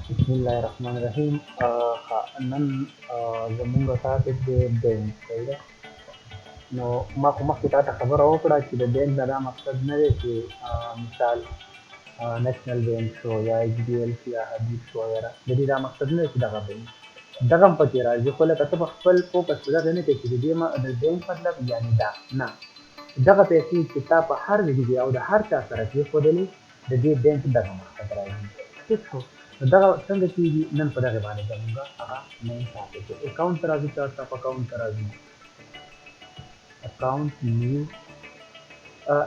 بسم الله الرحمن الرحیم. نن زموږ ټاپک دی بینک. صحیح ده. نو ما خو مخکې تا ته خبره وکړه چې د بینک نه دا مقصد نه دی چې مثال نیشنل بینک شو یا ایچ ډي ایل شو یا حبیب شو وغیره. د دې دا مقصد نه دی چې دغه بینک دغه هم پکې راځي، خو لکه ته په خپل فوکس په دغه نه کوې چې د بینک مطلب یعنې دا نه، دغه پیسې چې تا په هر ځای او د هر چا سره کېښودلې د دې بینک دغه مقصد راځي. ټیک شو. نو دغه څنګه کېږي؟ نن په دغې باندې زموږ هغه مین ټاپک دی. اکاونټ ته راځو، چارټ اف اکاونټ ته راځو. اکاونټ نیو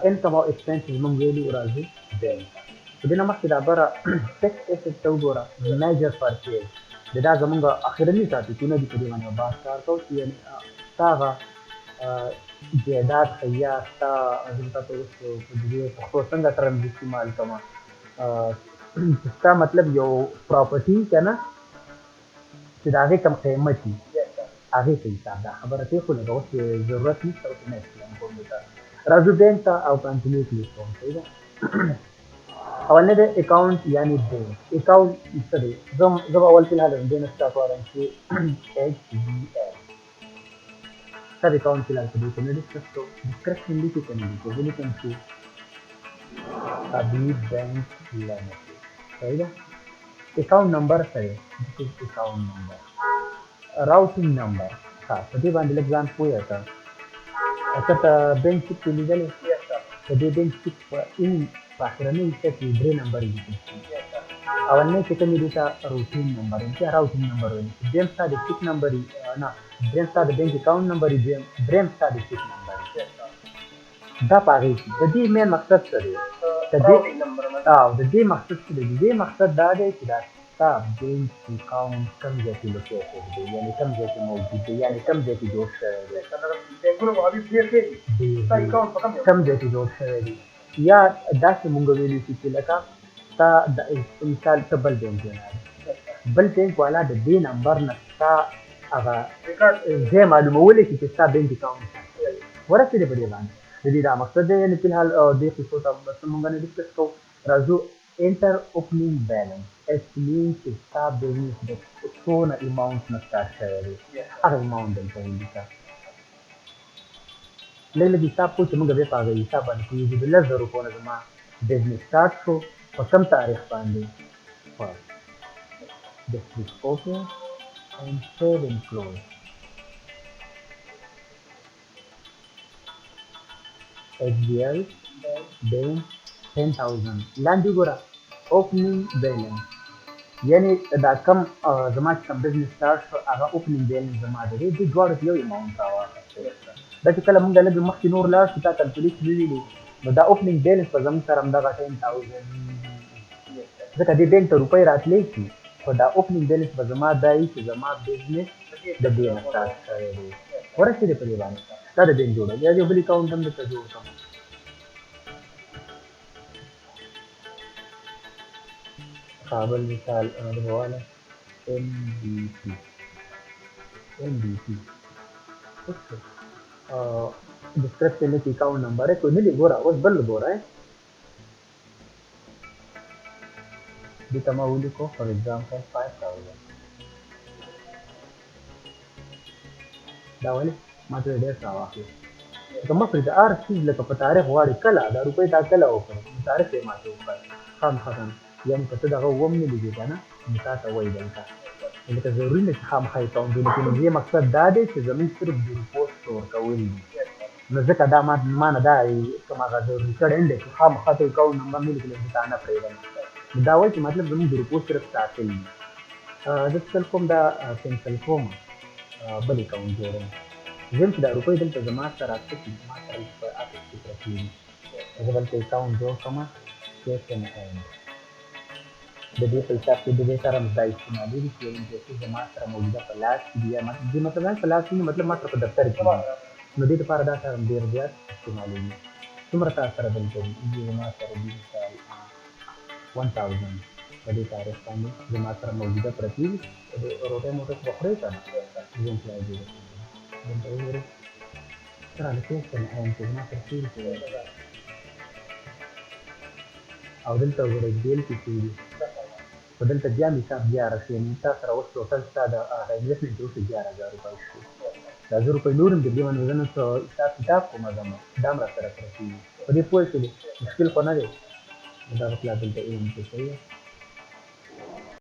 انکم او ایکسپنسز موږ ویلي راځو بینک ته. په دې نه مخکې دا بره فکس ایسټ ته وګوره، میجر پرچیز دا زموږ اخرني ټاپکونه دي. په دې باندې بحث کار کوو چې یعنې ستا هغه جایداد ښیي یا ستا زه به تاته اوس په دې پښتو څنګه ټرمز استعمال کومه، ستا مطلب یو پراپرټي که نه چې د هغې کوم قیمت وي هغې ته حساب. دا خبره پرېښو، لکه اوس ضرورت نشته، اوس نه اکسپلین کوم درته. راځو بینک ته او کنټینیو کلیک کوم. صحیح ده. اولنی دی اکاونټ یعنې بینک. اکاونټ څه دی؟ زه به اول فی الحال د دې نه سټارټ وایم چې ایچ ډي ایل سب اکاؤنट फिलहाल के लिए डिस्कस तो डिस्क्रिप्शन लिखी करने की कोई लिखन से अभी बैंक लिमिटेड। सही है। अकाउंट नंबर सही, this is account number, routing number हाँ सदी बांध एग्जाम कोई आता अच्छा बैंक के लीगल सदी बैंक इन पाखरने इसका ड्रे नंबर అవన్నీ చికెన్ ఇది రూటీన్ నెంబర్ అంటే రౌటింగ్ నెంబర్ బ్రేమ్ స్టార్ డిస్ట్రిక్ట్ నెంబర్ ना ब्रेम स्टार बैंक अकाउंट नंबर ब्रेम star district number دا پاره شي. د دې مین مقصد څه دی؟ د دې مقصد څه دی؟ د دې مقصد دا دی چې دا ستا بینک اکاونټ کوم ځای کې لوکیټډ دی، یعنې کوم ځای کې موجود دی، یعنې کوم ځای کې جوړ شوی دی، کوم ځای کې جوړ شوی دی. یا داسې مونږ ویلی شو چې لکه ستا د مثال ته بل بینک والا بل بینک والا د دې نمبر نه ستا هغه ځای معلومولی شي چې ستا بینک اکاونټ ورسېدې په دې باندې. د دې دا مقصد دی. یعنې فی الحال دې قصو ته بس مونږ نه ډسکس کوو. راځو انټر اوپننګ بیلنس. اټ مینس چې ستا بزنس د څونه اماونټ نه سټارټ شوی دی هغه اماونټ دلته ولیکه. لږ لږ حساب کوو چې مونږ بیا په هغه حساب باندې پوهېږو. د 10,000 روپو نه زما بزنس سټارټ شو په کوم تاریخ باندې؟ This is open and save and close. HDL bank 10,000 لاندې ګوره opening balance، یعنې دا کم زما چې کوم بزنس سټارټ شو هغه opening balance زما د دې دواړو کې یو اماونټ راواخیستی. دا چې کله مونږ لږ مخکې نور لاړ شو تا کلکولیټ وویلو نو دا opening balance به زموږ سره همدغه 10,000 ځکه دې بینک ته روپۍ راتلی شي، خو دا opening balance به زما دا وي چې زما بزنس د دې نه سټارټ شوی دی ورسېدې په دې باندې. دا د بینک جوړول. یا یو بل اکاونټ هم درته جوړ کړم. بل مثال درواله MDT description में account number है कोई नहीं गोरा बस बल गोरा है दी तमाउली को फॉर एग्जांपल 5,000 दावले मात्र डेढ़ सौ आके तो मफरी दा हर चीज लगा पता है वाड़ी कला दा रुपए दा कला ऊपर तारीफ है मात्र ऊपर खाम खत्म यानी कते दा वो नहीं लिखेगा ना मिसाल वही बनता لکه ضروري نه چې خامخا اکاونټ وي، لیکن دې مقصد دا دی چې زموږ صرف د روپو سټور کول دي. نو ځکه دا ما نه دا کوم هغه ضروري کړی نه دی چې خامخا ته اکاونټ نمبر نه لیکلی زه تا نه پرېږدم. نو دا وایي چې مطلب زموږ د روپو صرف ساتل دي. زه څه کوم دا کینسل کوم بل اکاونټ جوړوم. زم چې دا روپۍ دلته زما سره څه کړي زما سره په اپس کې پرتې دي. زه دلته اکاونټ جوړ کړم کیش ان هینډ. د دې په حساب کې د دې سره دا استعمالېږي چې یو پیسې زما سره موجوده په لاس کې دي. دې مطلب نه په لاس کې مطلب ماته په دفتر کې دي. نو دې لپاره دا سره ډېر زیات استعمالېږي. څومره تا سره دلته دي؟ زما سره دي مثال 1000 په دې تاریخ باندې زما سره موجوده پرتې دي. روټۍ موټۍ خو به خورې که نه زم پلای جوړه دلته وګورئ سره له کیش نه هینډ کې زما سره څه دي او دلته وګورئ ډیل کې څه دي په دلته بیا مې حساب بیا رسېږي تا سره اوس ټوټل ستا د انویسټمنټ اوس 11,000 روپۍ شو دا 1000 روپۍ نور هم د دې باندې زه نن څه حساب کتاب کوم دا هم راسره سره کېږي په دې پوه شولې مشکل خو نه دی دغه پلا دلته ایم کې صحیح